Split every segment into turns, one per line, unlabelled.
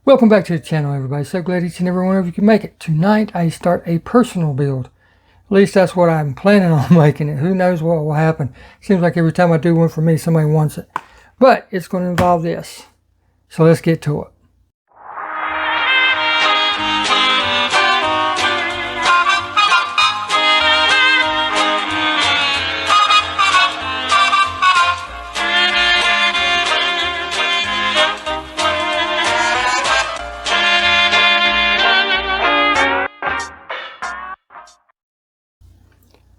Welcome back to the channel, everybody. So glad each and every one of you can make it. Tonight I start a personal build. At least that's what I'm planning on making it. Who knows what will happen. Seems like every time I do one for me, somebody wants it. But it's going to involve this. So let's get to it.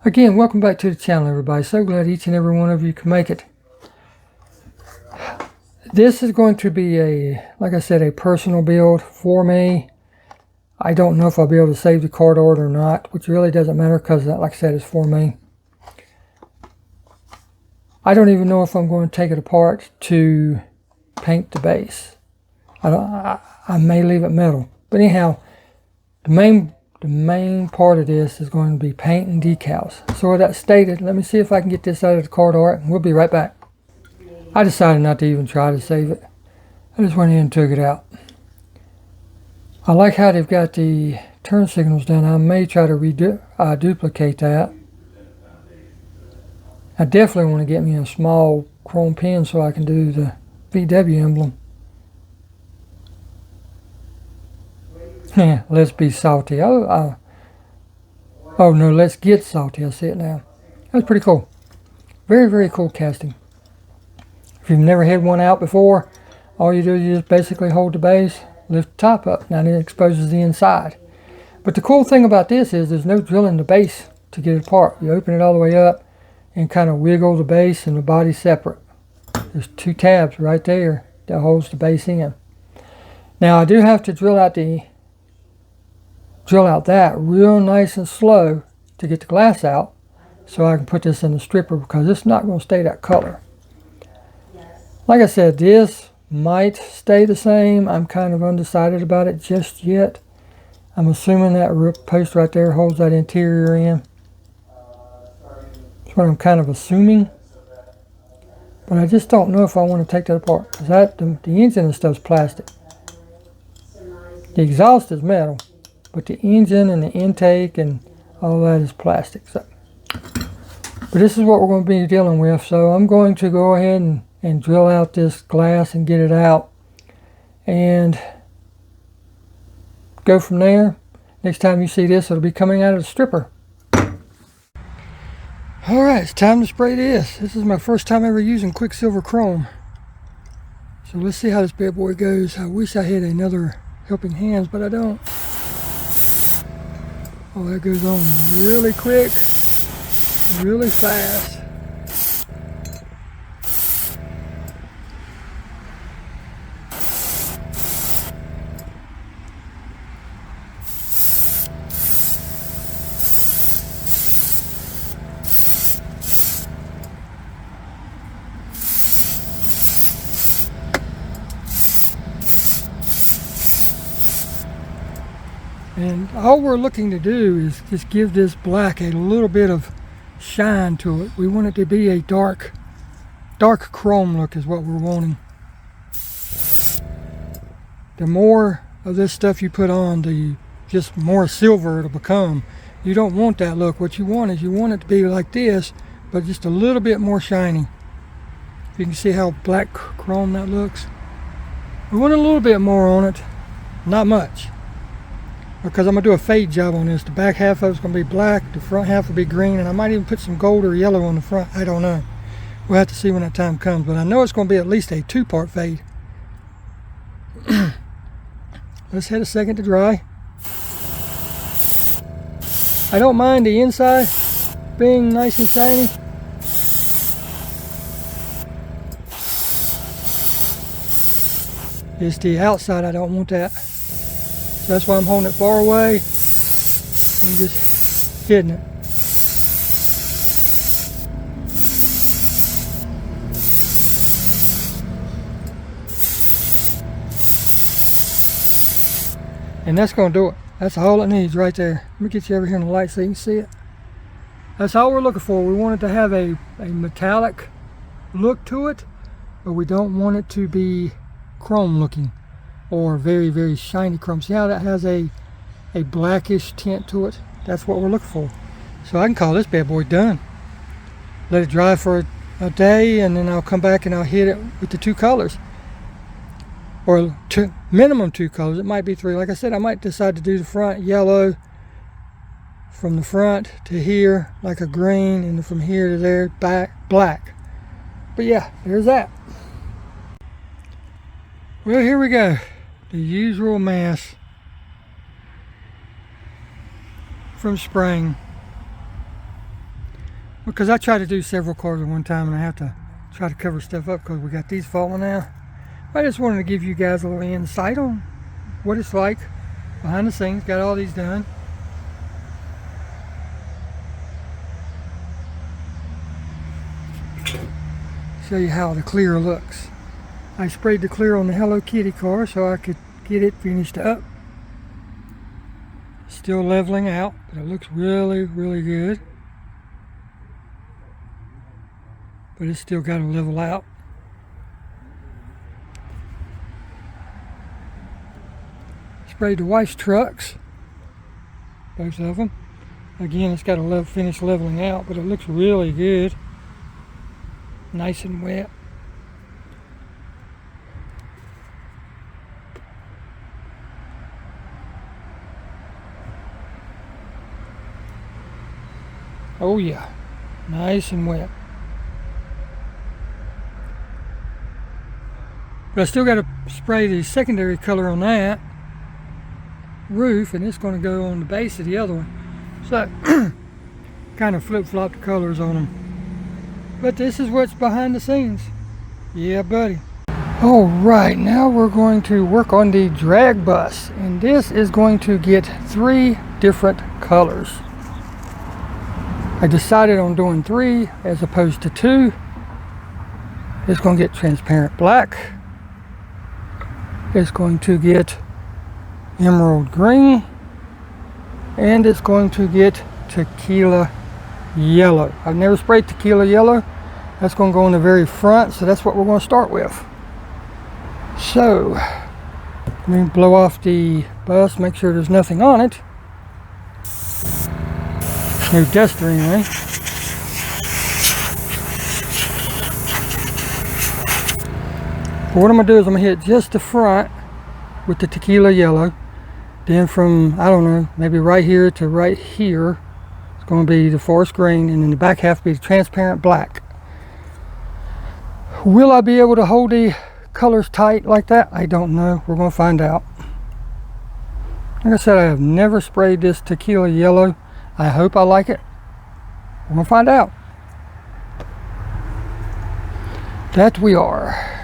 Again, welcome back to the channel, everybody. So glad each and every one of you can make it. This is going to be like I said, a personal build for me. I don't know if I'll be able to save the card art or not, which really doesn't matter because that, like I said, is for me. I don't even know if I'm going to take it apart to paint the base. I may leave it metal. But anyhow, the main part of this is going to be paint and decals. So with that stated, let me see if I can get this out of the card art, and we'll be right back. I decided not to even try to save it. I just went in and took it out. I like how they've got the turn signals done. I may try to duplicate that. I definitely want to get me a small chrome pen so I can do the VW emblem. Let's be salty. Oh no, let's get salty. I see it now. That's pretty cool. Very, very cool casting. If you've never had one out before, all you do is you just basically hold the base, lift the top up. Now it exposes the inside. But the cool thing about this is there's no drilling the base to get it apart. You open it all the way up and kind of wiggle the base and the body separate. There's two tabs right there that holds the base in. Now I do have to drill out that real nice and slow to get the glass out so I can put this in the stripper because it's not going to stay that color. Like I said, this might stay the same. I'm kind of undecided about it just yet. I'm assuming that post right there holds that interior in. That's what I'm kind of assuming. But I just don't know if I want to take that apart because the engine and stuff's plastic. The exhaust is metal. But the engine and the intake and all that is plastic. So, but this is what we're going to be dealing with. So I'm going to go ahead and drill out this glass and get it out. And go from there. Next time you see this, it'll be coming out of the stripper. Alright, it's time to spray this. This is my first time ever using Quicksilver Chrome. So let's see how this bad boy goes. I wish I had another helping hands, but I don't. Oh, that goes on really quick, really fast. And all we're looking to do is just give this black a little bit of shine to it. We want it to be a dark chrome look is what we're wanting. The more of this stuff you put on, the just more silver it'll become. You don't want that look. What you want is you want it to be like this, but just a little bit more shiny. You can see how black chrome that looks. We want a little bit more on it, not much. Because I'm going to do a fade job on this. The back half of it's going to be black, the front half will be green, and I might even put some gold or yellow on the front. I don't know. We'll have to see when that time comes, but I know it's going to be at least a 2-part fade. Let's hit a second to dry. I don't mind the inside being nice and shiny. It's the outside I don't want that. So that's why I'm holding it far away and just hitting it. And that's going to do it. That's all it needs right there. Let me get you over here in the light so you can see it. That's all we're looking for. We want it to have a metallic look to it, but we don't want it to be chrome looking. or very, very shiny chrome. See how that has a blackish tint to it? That's what we're looking for. So I can call this bad boy done. Let it dry for a day, and then I'll come back and I'll hit it with the 2 colors. Or minimum 2 colors. It might be 3. Like I said, I might decide to do the front yellow from the front to here, like a green, and from here to there, back black. But yeah, there's that. Well, here we go. The usual mess from spraying. Because I try to do several cars at one time, and I have to try to cover stuff up because we got these falling out. I just wanted to give you guys a little insight on what it's like behind the scenes. Got all these done. Show you how the clear looks. I sprayed the clear on the Hello Kitty car so I could get it finished up. Still leveling out, but it looks really, really good. But it's still got to level out. Sprayed the wife's trucks, both of them. Again, it's got to finish leveling out, but it looks really good. Nice and wet. Oh yeah, nice and wet. But I still got to spray the secondary color on that roof, and it's going to go on the base of the other one. So kind of flip-flop the colors on them. But this is what's behind the scenes. Yeah, buddy. All right, now we're going to work on the drag bus, and this is going to get 3 different colors. I decided on doing 3 as opposed to 2. It's going to get transparent black. It's going to get emerald green, and it's going to get tequila yellow. I've never sprayed tequila yellow. That's going to go on the very front, so that's what we're going to start with. So let me blow off the bus, make sure there's nothing on it. No dust or anything. But what I'm going to do is I'm going to hit just the front with the tequila yellow. Then from, I don't know, maybe right here to right here, it's going to be the forest green, and then the back half will be the transparent black. Will I be able to hold the colors tight like that? I don't know. We're going to find out. Like I said, I have never sprayed this tequila yellow. I hope I like it. We're going to find out. That we are.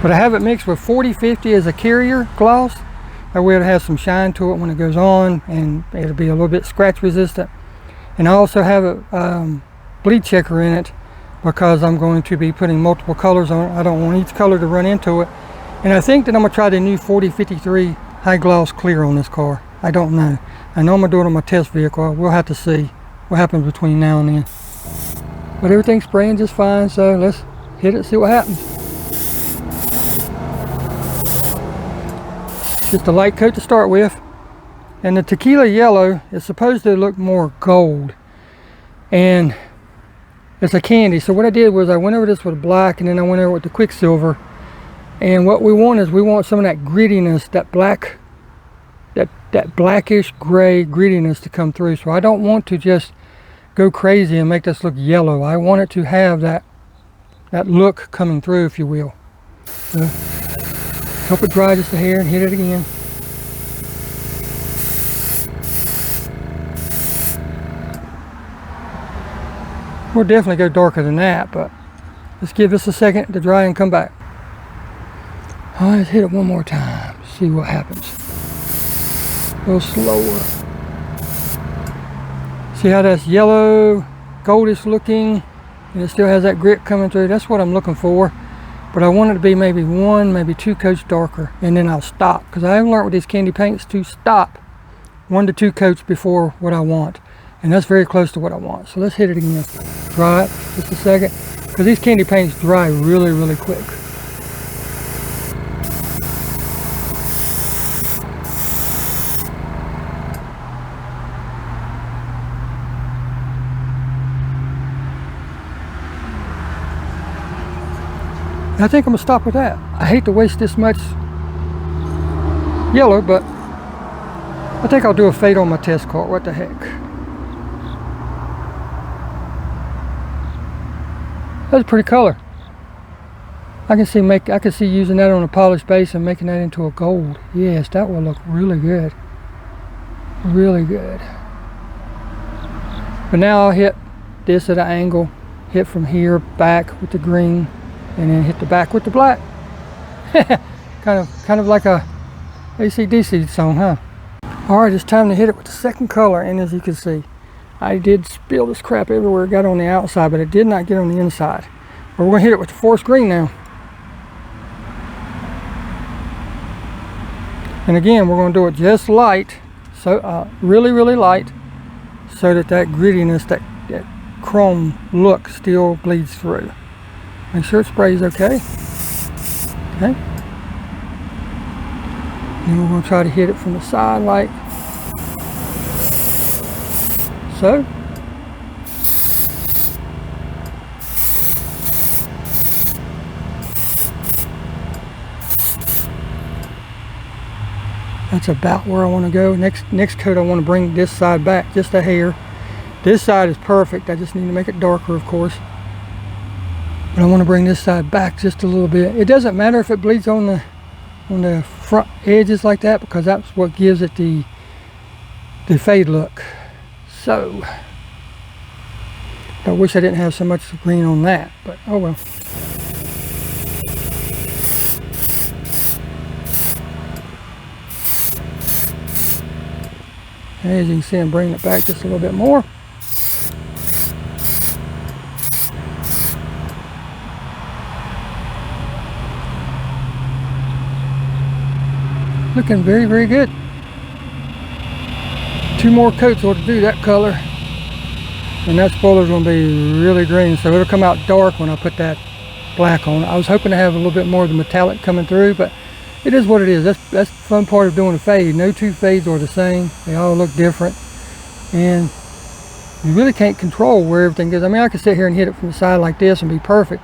But I have it mixed with 40/50 as a carrier gloss. That way it'll have some shine to it when it goes on, and it'll be a little bit scratch resistant. And I also have a bleed checker in it because I'm going to be putting multiple colors on it. I don't want each color to run into it. And I think that I'm going to try the new 4053 high gloss clear on this car. I don't know. I know I'm going to do it on my test vehicle. We'll have to see what happens between now and then. But everything's spraying just fine, so let's hit it and see what happens. Just a light coat to start with. And the tequila yellow is supposed to look more gold. And it's a candy. So what I did was I went over this with black, and then I went over with the Quicksilver. And what we want is we want some of that grittiness, that black, that blackish gray grittiness to come through. So I don't want to just go crazy and make this look yellow. I want it to have that look coming through, if you will. So help it dry just a hair and hit it again. We'll definitely go darker than that, but let's give this a second to dry and come back. All right, let's hit it one more time. See what happens. A little slower. See how that's yellow, goldish looking, and it still has that grit coming through. That's what I'm looking for. But I want it to be maybe 1, maybe 2 coats darker, and then I'll stop. Because I have learned with these candy paints to stop 1 to 2 coats before what I want. And that's very close to what I want. So let's hit it again. Dry it just a second. Because these candy paints dry really, really quick. I think I'm gonna stop with that. I hate to waste this much yellow, but I think I'll do a fade on my test card. What the heck? That's a pretty color. I can see using that on a polished base and making that into a gold. Yes, that will look really good. Really good. But now I'll hit this at an angle, hit from here back with the green, and then hit the back with the black. kind of like a AC/DC song, huh? Alright, it's time to hit it with the second color, and as you can see, I did spill this crap everywhere. It got on the outside, but it did not get on the inside. But we're going to hit it with the forest green now. And again, we're going to do it just light, so really light, so that grittiness, that chrome look still bleeds through. Make sure it sprays okay. Okay. And we're going to try to hit it from the side like so. That's about where I want to go. Next coat I want to bring this side back just a hair. This side is perfect. I just need to make it darker, of course. But I want to bring this side back just a little bit. It doesn't matter if it bleeds on the front edges like that, because that's what gives it the fade look. So I wish I didn't have so much green on that, but oh well. As you can see, I'm bringing it back just a little bit more. Looking very good. 2 more coats ought to do that color. And that spoiler's going to be really green, so it'll come out dark when I put that black on. I was hoping to have a little bit more of the metallic coming through, but it is what it is. That's the fun part of doing a fade. No 2 fades are the same. They all look different. And you really can't control where everything goes. I mean, I could sit here and hit it from the side like this and be perfect,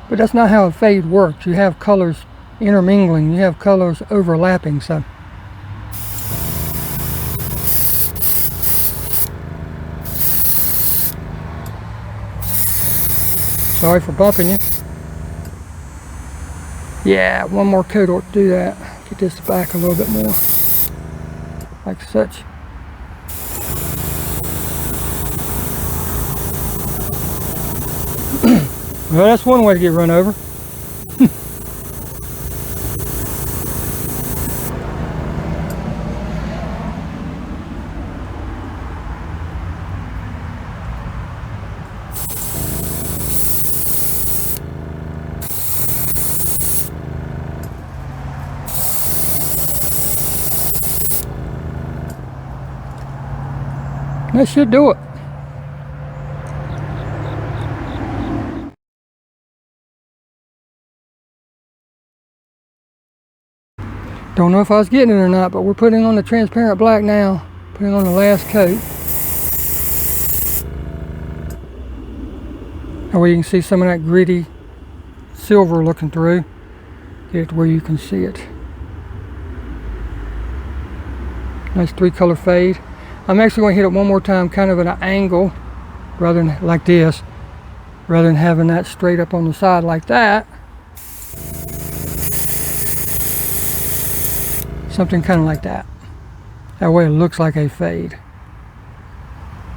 but that's not how a fade works. You have colors intermingling. You have colors overlapping. So sorry for bumping you. Yeah, 1 more coat ought to do that. Get this back a little bit more, like such. Well, that's one way to get run over. That should do it. Don't know if I was getting it or not, but we're putting on the transparent black now. Putting on the last coat. That way you can see some of that gritty silver looking through. Get it to where you can see it. Nice 3-color fade. I'm actually going to hit it 1 more time, kind of at an angle, rather than like this, rather than having that straight up on the side like that. Something kind of like that. That way it looks like a fade.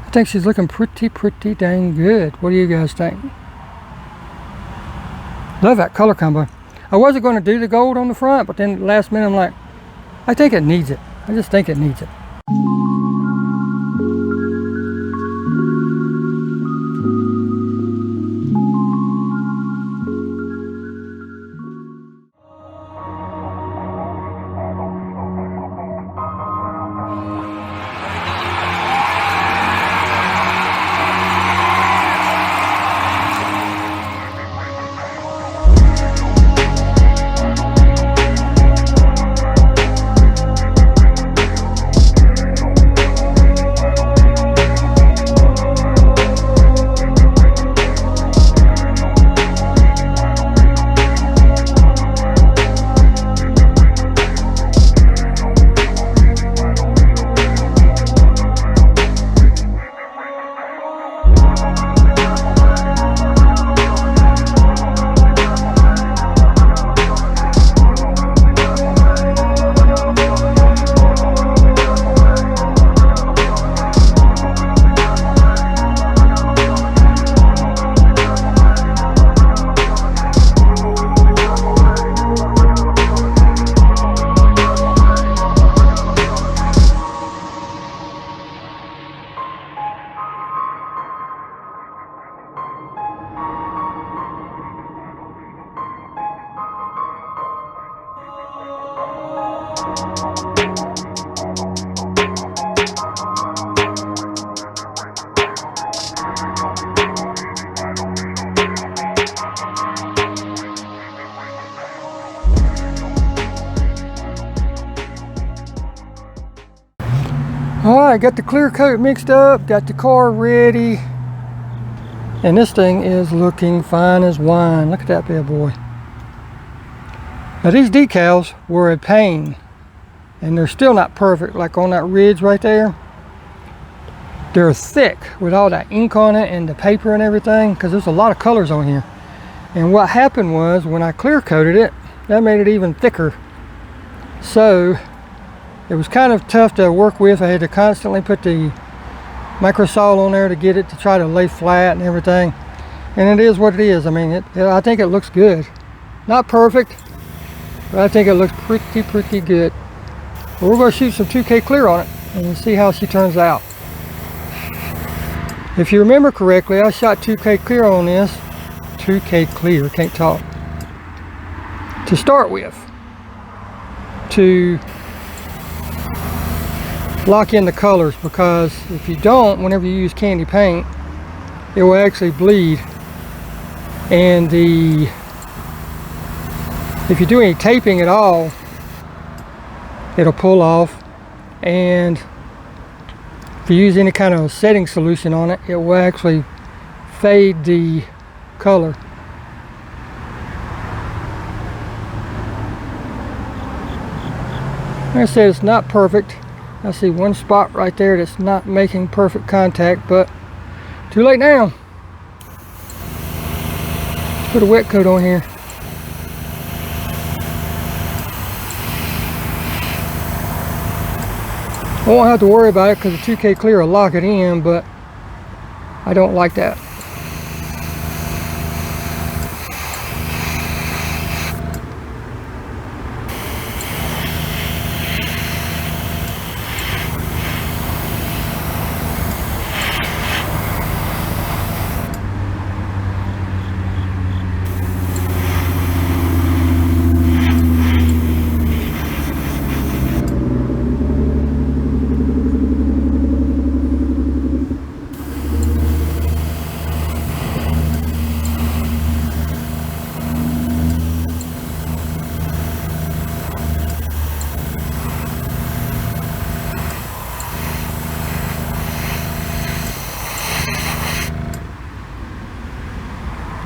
I think she's looking pretty dang good. What do you guys think? Love that color combo. I wasn't going to do the gold on the front, but then last minute I'm like, I think it needs it. I just think it needs it. Alright, got the clear coat mixed up, got the car ready, and this thing is looking fine as wine. Look at that bad boy. Now these decals were a pain, and they're still not perfect. Like on that ridge right there, they're thick with all that ink on it and the paper and everything, because there's a lot of colors on here. And what happened was, when I clear coated it, that made it even thicker. So it was kind of tough to work with. I had to constantly put the microsol on there to get it to try to lay flat and everything. And it is what it is. I mean, I think it looks good. Not perfect, but I think it looks pretty good. Well, we're going to shoot some 2K clear on it and see how she turns out. If you remember correctly, I shot 2K clear on this. 2K clear, can't talk. To start with, to lock in the colors, because if you don't, whenever you use candy paint, it will actually bleed, and if you do any taping at all, it'll pull off. And if you use any kind of setting solution on it, it will actually fade the color. Like I said, it's not perfect. I see one spot right there that's not making perfect contact, but too late now. Let's put a wet coat on here. I won't have to worry about it because the 2K clear will lock it in, but I don't like that.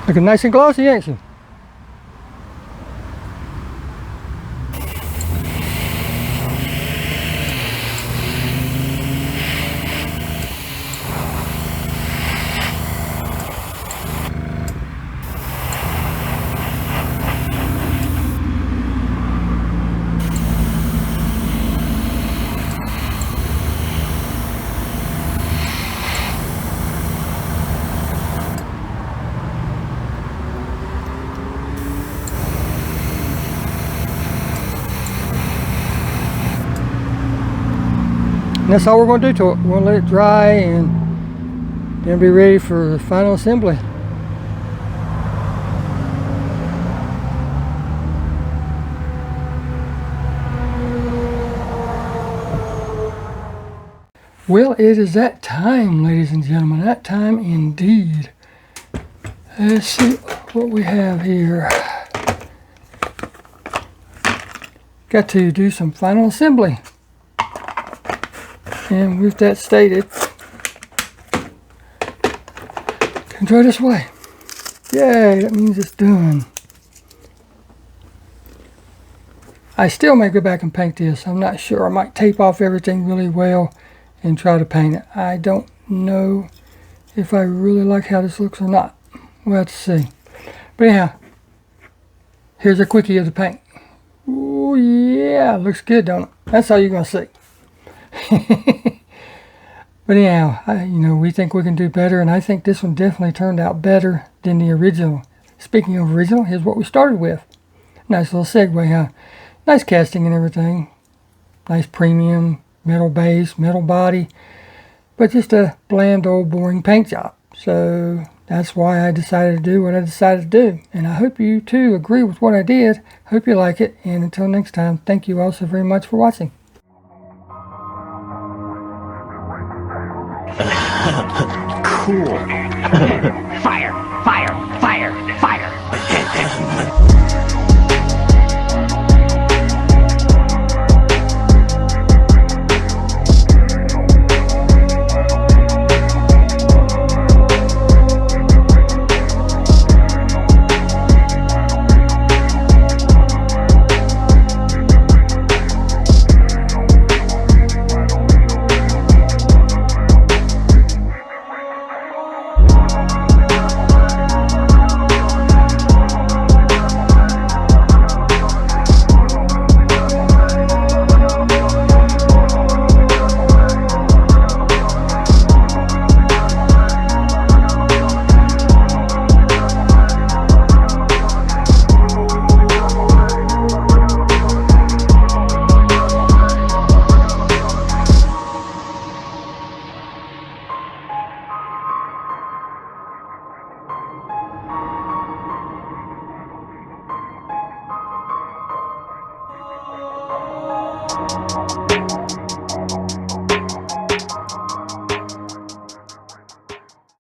Looking nice and glossy, ain't she? And that's all we're going to do to it. We're going to let it dry and then be ready for the final assembly. Well, it is that time, ladies and gentlemen. That time indeed. Let's see what we have here. Got to do some final assembly. And with that stated, can try this way. Yay, that means it's done. I still may go back and paint this. I'm not sure. I might tape off everything really well and try to paint it. I don't know if I really like how this looks or not. We'll have to see. But anyhow, here's a quickie of the paint. Oh yeah, looks good, don't it? That's all you're going to see. But anyhow, we think we can do better, and I think this one definitely turned out better than the original. Speaking of original, here's what we started with. Nice little segue, huh? Nice casting and everything. Nice premium metal base, metal body, but just a bland old boring paint job. So That's why I decided to do what I decided to do. And I hope you too agree with what I did. Hope you like it. And until next time, thank you all so very much for watching.
Cool.